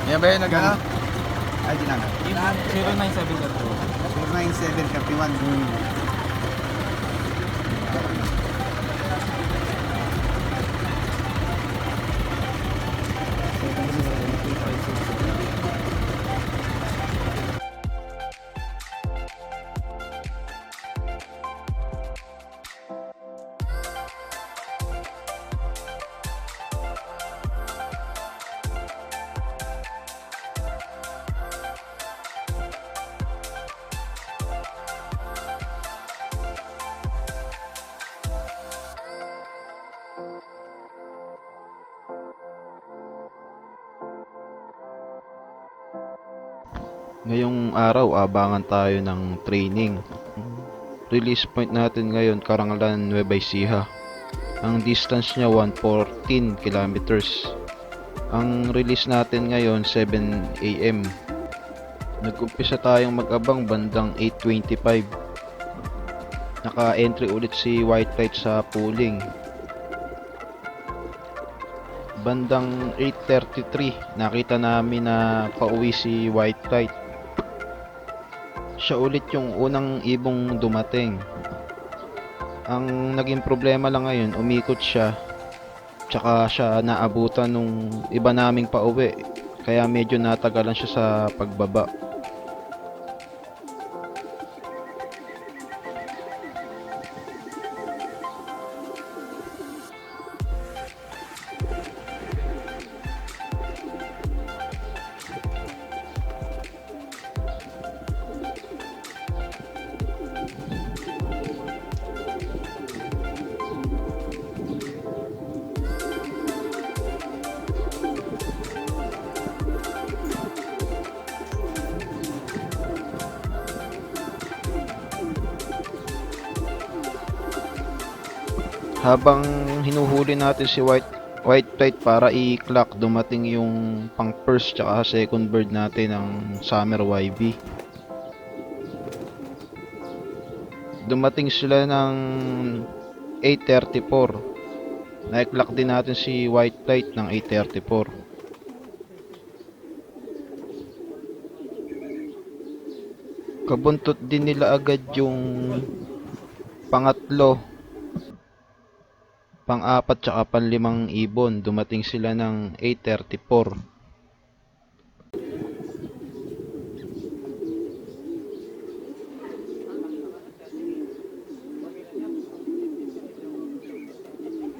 Yan ba yun Gano? Ay, di lang. 0972. 49731. Ngayong araw, abangan tayo ng training. Release point natin ngayon, Karangalan, Nueva Ecija. Ang distance niya 114 kilometers. Ang release natin ngayon 7 AM. Nag-umpisa tayong mag-abang bandang 8:25. Naka-entry ulit si White Light sa pooling. Bandang 8:33, nakita namin na pauwi si White Light. Siya ulit yung unang ibong dumating. Ang naging problema lang ngayon, umikot siya, tsaka siya naabutan nung iba naming pauwi, kaya medyo natagalan siya sa pagbaba. Habang hinuhuli natin si White Light para i-clock, dumating yung pang first tsaka second bird natin ng Summer YB. Dumating sila ng 8:34. Na-clock din natin si White Light ng 8:34. Kabuntot din nila agad yung pangatlo, pang-apat tsaka pang-limang ibon. Dumating sila ng 8:34.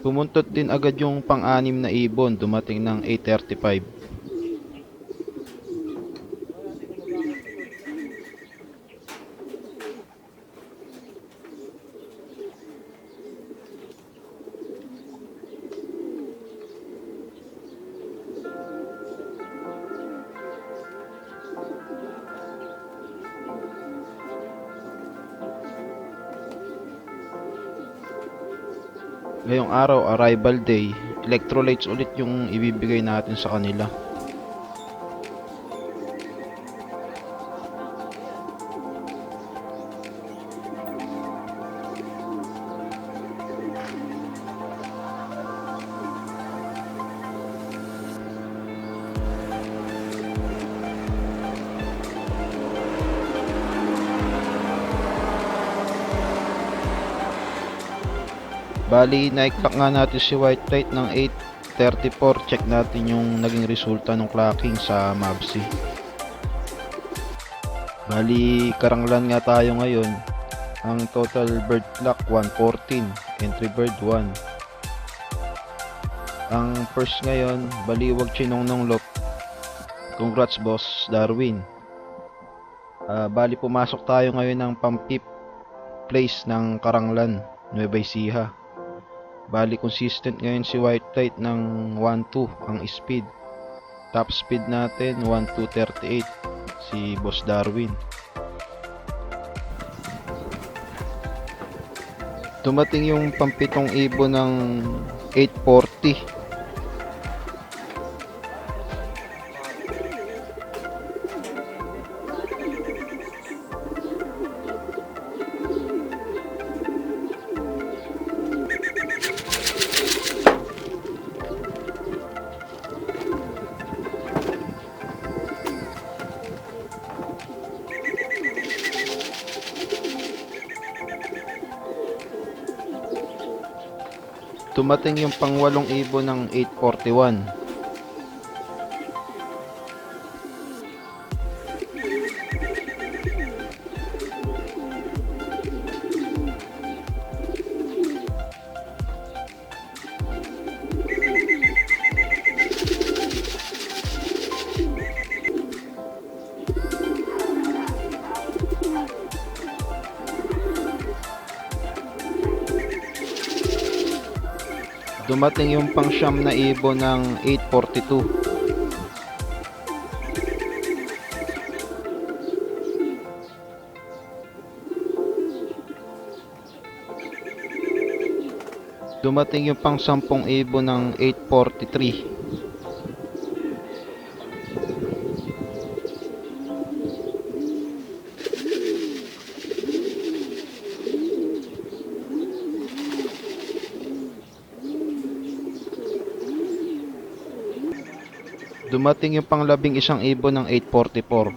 Pumuntot din agad yung pang-anim na ibon. Dumating ng 8:35. Ngayong araw, arrival day, electrolytes ulit yung ibibigay natin sa kanila. Bali, na-clock nga natin si White Light ng 8:34. Check natin yung naging resulta ng clocking sa Mavsi. Bali, Karanglan nga tayo ngayon. Ang total bird clock 114, entry bird 1. Ang first ngayon, Baliwag Chinongnong Lop. Congrats Boss Darwin. Bali, pumasok tayo ngayon ng pang-fifth place ng Karanglan, Nueva Ecija. Bali, consistent ngayon si White Light ng 1.2 ang speed. Top speed natin 1.238 si Boss Darwin. Dumating yung pampitong ibon ng 840. Dumating yung pang-walong ibon ng 841. Dumating yung pang-siyam na ibon ng 842. Dumating yung pang-sampung ibon ng 843. Dumating yung pang-labing isang ibon ng 844.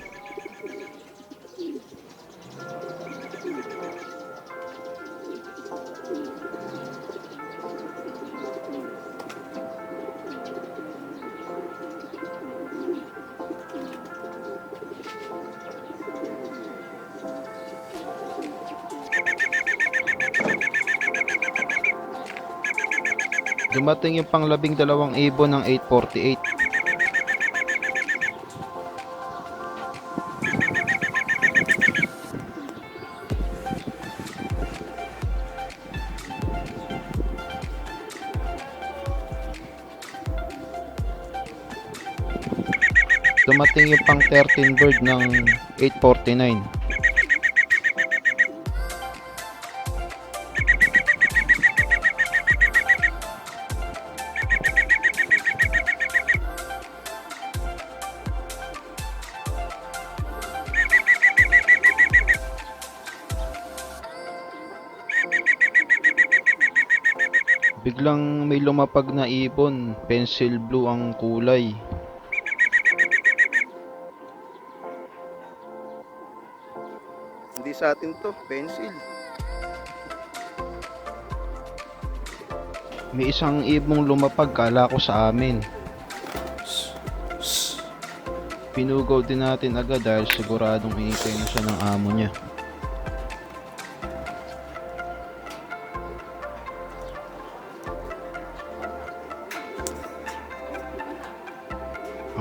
Dumating yung pang-labing dalawang ibon ng 848. Dumating yung pang 13 bird ng 849. Biglang may lumapag na ibon, pencil blue ang kulay. Hindi sa atin to, pencil. May isang ibong lumapag, kala ko sa amin. Pinugaw din natin agad dahil siguradong inikay na siya ng amo niya.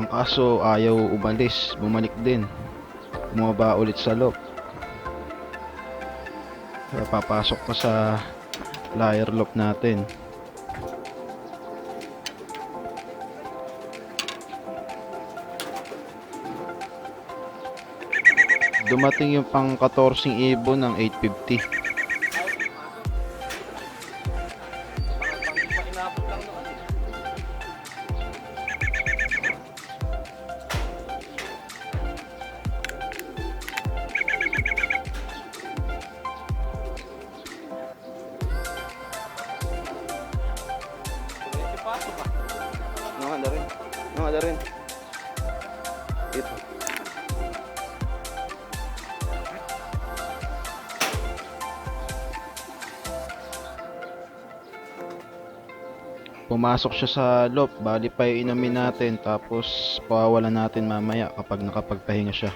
Ang kaso ayaw umalis, bumalik din. Bumaba ulit sa loop. Kaya papasok pa sa flyer loop natin. Dumating yung pang 14 ibon ng 850. Ada rin. Ito. Pumasok siya sa loop, bali pa inumin natin tapos pawawalan natin mamaya kapag nakapagpahinga siya.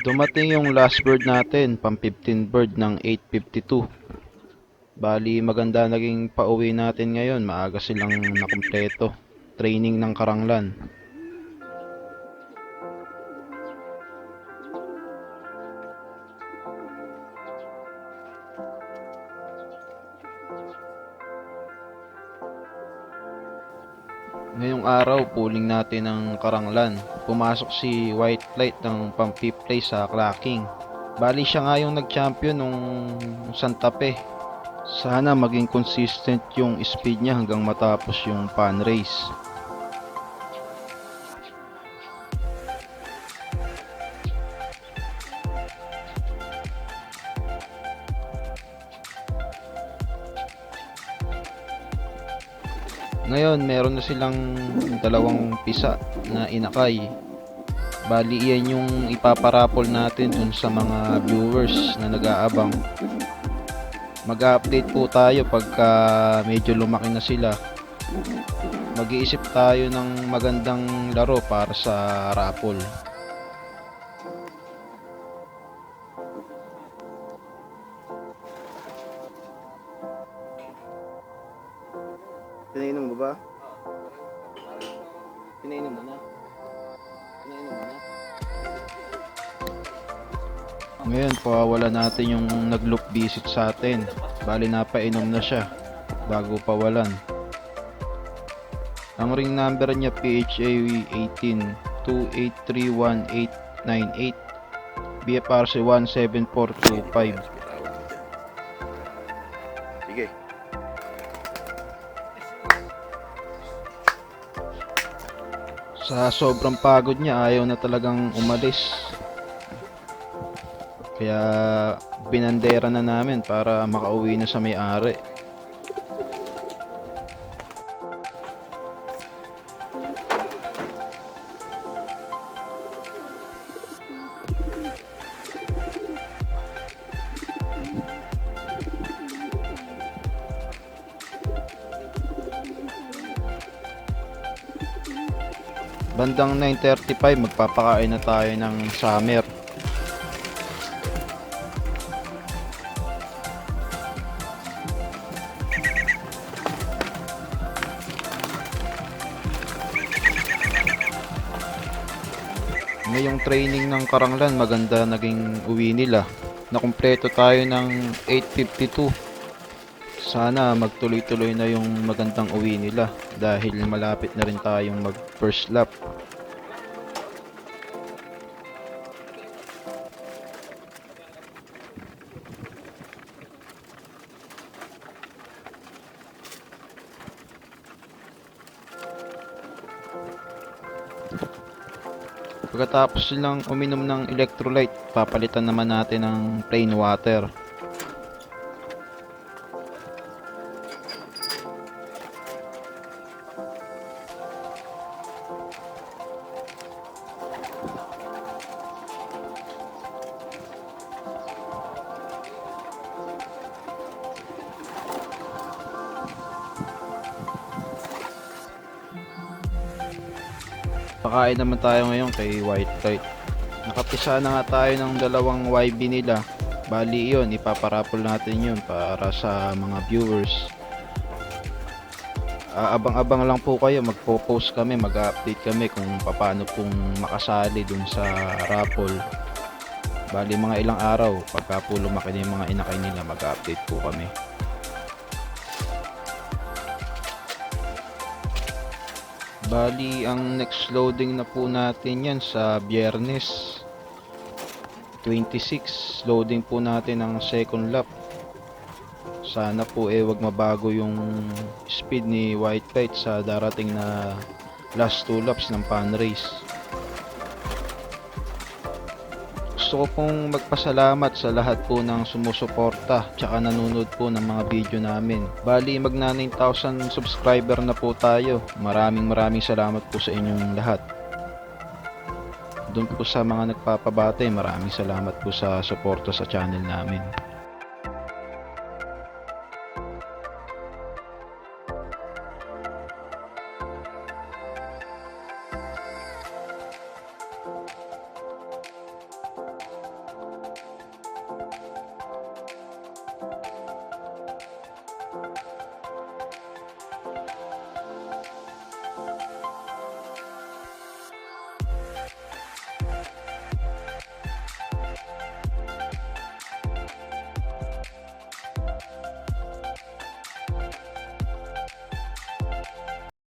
Dumating yung last bird natin, pang 15 bird ng 852. Bali maganda naging pauwi natin ngayon, maaga silang nakumpleto. Training ng Karanglan. Ngayong araw, pulling natin ng Karanglan. Pumasok si White Flight ng pang 5th place sa clacking. Bali siya nga yung nag-champion nung Santa Fe. Sana maging consistent yung speed niya hanggang matapos yung pan race. Ngayon, meron na silang dalawang pisa na inakay. Bali, yan yung ipaparapol natin dun sa mga viewers na nag-aabang. Mag-update po tayo pagka medyo lumaki na sila. Mag-iisip tayo ng magandang laro para sa raffle. Pinainom mo ba? Pinainom mo na? Pinainom mo na? Ngayon, pawawala natin yung nag-loop visit sa atin. Bali, napainom na siya bago pawalan. Ang ring number niya PHA 18-2831898, BFRC 17425. Sige. Sa sobrang pagod niya, ayaw na talagang umalis. Kaya binandera na namin para makauwi na sa may-ari. Bandang 9:35 magpapakain na tayo ng summer. Ngayong training ng Karanglan, maganda naging uwi nila. Nakumpleto tayo ng 8:52. Sana magtuloy-tuloy na yung magandang uwi nila dahil malapit na rin tayong mag first lap. Pagkatapos silang uminom ng electrolyte, papalitan naman natin ng plain water. Pakain naman tayo ngayon kay White Kite. Nakapisa na nga tayo ng dalawang YB nila. Bali yun, ipaparapol natin yun para sa mga viewers. Abang-abang lang po kayo, magpo-post kami, mag-update kami kung paano pong makasali dun sa raffle. Bali mga ilang araw, pagka po lumaki na yung mga inakay nila, mag-update po kami. Bali, ang next loading na po natin yan sa Biyernes 26. Loading po natin ang second lap. Sana po wag mabago yung speed ni White Kite sa darating na last 2 laps ng pan race. Gusto ko pong magpasalamat sa lahat po ng sumusuporta tsaka nanonood po ng mga video namin. Bali, magna 9,000 subscriber na po tayo. Maraming salamat po sa inyong lahat. Doon po sa mga nagpapabate, maraming salamat po sa suporta sa channel namin.